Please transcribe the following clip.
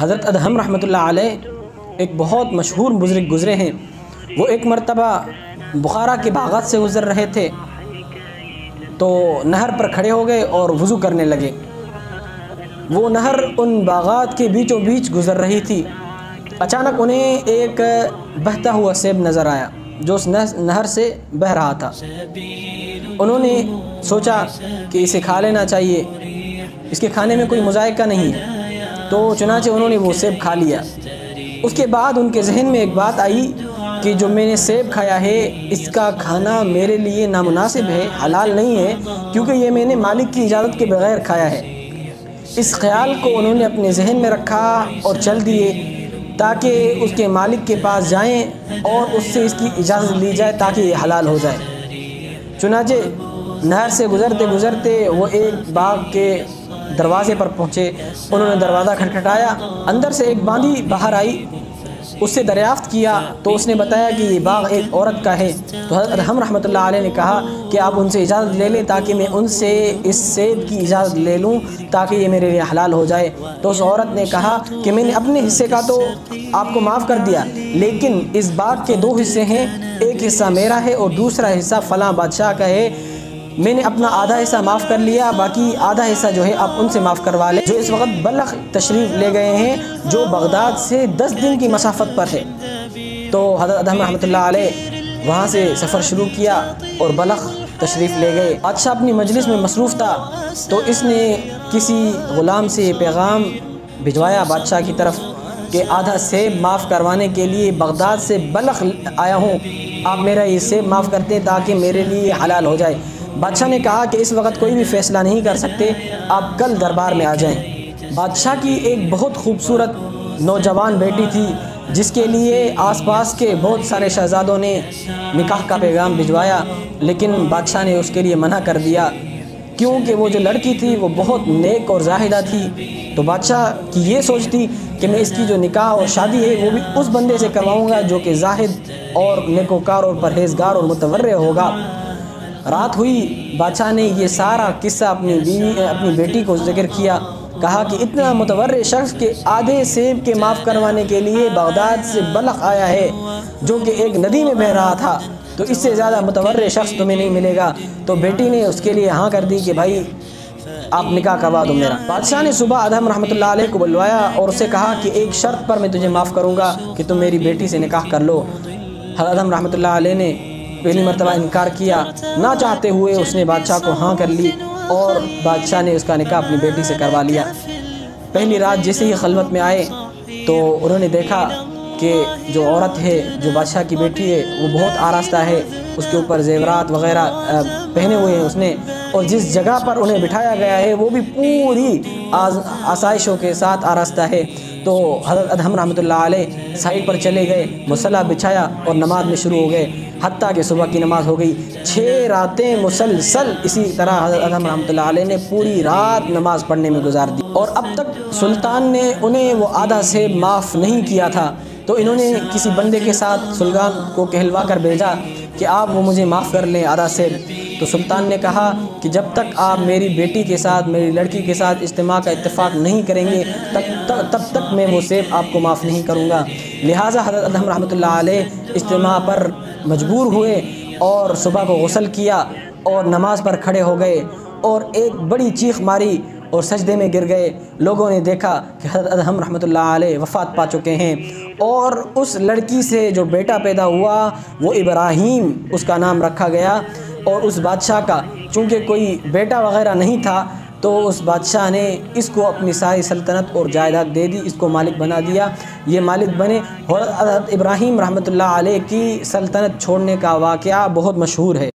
حضرت ادہم رحمۃ اللہ علیہ ایک بہت مشہور بزرگ گزرے ہیں۔ وہ ایک مرتبہ بخارا کے باغات سے گزر رہے تھے تو نہر پر کھڑے ہو گئے اور وضو کرنے لگے۔ وہ نہر ان باغات کے بیچوں بیچ گزر رہی تھی۔ اچانک انہیں ایک بہتا ہوا سیب نظر آیا جو اس نہر سے بہہ رہا تھا۔ انہوں نے سوچا کہ اسے کھا لینا چاہیے، اس کے کھانے میں کوئی مذائقہ نہیں، تو چنانچہ انہوں نے وہ سیب کھا لیا۔ اس کے بعد ان کے ذہن میں ایک بات آئی کہ جو میں نے سیب کھایا ہے اس کا کھانا میرے لیے نامناسب ہے، حلال نہیں ہے، کیونکہ یہ میں نے مالک کی اجازت کے بغیر کھایا ہے۔ اس خیال کو انہوں نے اپنے ذہن میں رکھا اور چل دیے تاکہ اس کے مالک کے پاس جائیں اور اس سے اس کی اجازت لی جائے تاکہ یہ حلال ہو جائے۔ چنانچہ نہر سے گزرتے گزرتے وہ ایک باغ کے دروازے پر پہنچے۔ انہوں نے دروازہ کھٹکھٹایا، اندر سے ایک باندھی باہر آئی، اس سے دریافت کیا تو اس نے بتایا کہ یہ باغ ایک عورت کا ہے۔ تو حضرت ادہم رحمۃ اللہ علیہ نے کہا کہ آپ ان سے اجازت لے لیں تاکہ میں ان سے اس سیب کی اجازت لے لوں تاکہ یہ میرے لیے حلال ہو جائے۔ تو اس عورت نے کہا کہ میں نے اپنے حصے کا تو آپ کو معاف کر دیا، لیکن اس باغ کے دو حصے ہیں، ایک حصہ میرا ہے اور دوسرا حصہ فلاں بادشاہ کا ہے۔ میں نے اپنا آدھا حصہ معاف کر لیا، باقی آدھا حصہ جو ہے آپ ان سے معاف کروا لیں، جو اس وقت بلخ تشریف لے گئے ہیں، جو بغداد سے 10 دن کی مسافت پر ہے۔ تو حضرت ادہم رحمۃ اللہ علیہ وہاں سے سفر شروع کیا اور بلخ تشریف لے گئے۔ بادشاہ اپنی مجلس میں مصروف تھا تو اس نے کسی غلام سے یہ پیغام بھجوایا بادشاہ کی طرف کہ آدھا سیب معاف کروانے کے لیے بغداد سے بلخ آیا ہوں، آپ میرا یہ سیب معاف کرتے تاکہ میرے لیے حلال ہو جائے۔ بادشاہ نے کہا کہ اس وقت کوئی بھی فیصلہ نہیں کر سکتے، آپ کل دربار میں آ جائیں۔ بادشاہ کی ایک بہت خوبصورت نوجوان بیٹی تھی جس کے لیے آس پاس کے بہت سارے شہزادوں نے نکاح کا پیغام بھجوایا، لیکن بادشاہ نے اس کے لیے منع کر دیا کیونکہ وہ جو لڑکی تھی وہ بہت نیک اور زاہدہ تھی۔ تو بادشاہ کی یہ سوچ تھی کہ میں اس کی جو نکاح اور شادی ہے وہ بھی اس بندے سے کرواؤں گا جو کہ زاہد اور نیکوکار اور پرہیزگار اور متورع ہوگا۔ رات ہوئی، بادشاہ نے یہ سارا قصہ اپنی بیٹی کو ذکر کیا، کہا کہ اتنا متورع شخص کے آدھے سیب کے معاف کروانے کے لیے بغداد سے بلخ آیا ہے جو کہ ایک ندی میں بہہ رہا تھا، تو اس سے زیادہ متورع شخص تمہیں نہیں ملے گا۔ تو بیٹی نے اس کے لیے ہاں کر دی کہ بھائی آپ نکاح کروا دو میرا۔ بادشاہ نے صبح ادہم رحمۃ اللہ علیہ کو بلوایا اور اسے کہا کہ ایک شرط پر میں تجھے معاف کروں گا کہ تم میری بیٹی سے نکاح کر لو۔ حضرت ادہم رحمۃ اللہ علیہ نے پہلی مرتبہ انکار کیا، نہ چاہتے ہوئے اس نے بادشاہ کو ہاں کر لی اور بادشاہ نے اس کا نکاح اپنی بیٹی سے کروا لیا۔ پہلی رات جیسے ہی خلوت میں آئے تو انہوں نے دیکھا کہ جو عورت ہے، جو بادشاہ کی بیٹی ہے، وہ بہت آراستہ ہے، اس کے اوپر زیورات وغیرہ پہنے ہوئے ہیں اس نے، اور جس جگہ پر انہیں بٹھایا گیا ہے وہ بھی پوری آسائشوں کے ساتھ آراستہ ہے۔ تو حضرت ادہم رحمۃ اللہ علیہ سائڈ پر چلے گئے، مصلی بچھایا اور نماز میں شروع ہو گئے حتیٰ کہ صبح کی نماز ہو گئی۔ 6 راتیں مسلسل اسی طرح حضرت ادہم رحمۃ اللہ علیہ نے پوری رات نماز پڑھنے میں گزار دی، اور اب تک سلطان نے انہیں وہ آدھا سیب معاف نہیں کیا تھا۔ تو انہوں نے کسی بندے کے ساتھ سلطان کو کہلوا کر بھیجا کہ آپ وہ مجھے معاف کر لیں آدھا سیب۔ تو سلطان نے کہا کہ جب تک آپ میری بیٹی کے ساتھ، میری لڑکی کے ساتھ اجتماع کا اتفاق نہیں کریں گے تب تک میں وہ سیب آپ کو معاف نہیں کروں گا۔ لہٰذا حضرت ادہم رحمۃ اللہ علیہ اجتماع پر مجبور ہوئے اور صبح کو غسل کیا اور نماز پر کھڑے ہو گئے اور ایک بڑی چیخ ماری اور سجدے میں گر گئے۔ لوگوں نے دیکھا کہ حضرت ادہم رحمۃ اللہ علیہ وفات پا چکے ہیں، اور اس لڑکی سے جو بیٹا پیدا ہوا وہ ابراہیم اس کا نام رکھا گیا، اور اس بادشاہ کا چونکہ کوئی بیٹا وغیرہ نہیں تھا تو اس بادشاہ نے اس کو اپنی ساری سلطنت اور جائیداد دے دی، اس کو مالک بنا دیا، یہ مالک بنے۔ اور حضرت ابراہیم رحمۃ اللہ علیہ کی سلطنت چھوڑنے کا واقعہ بہت مشہور ہے۔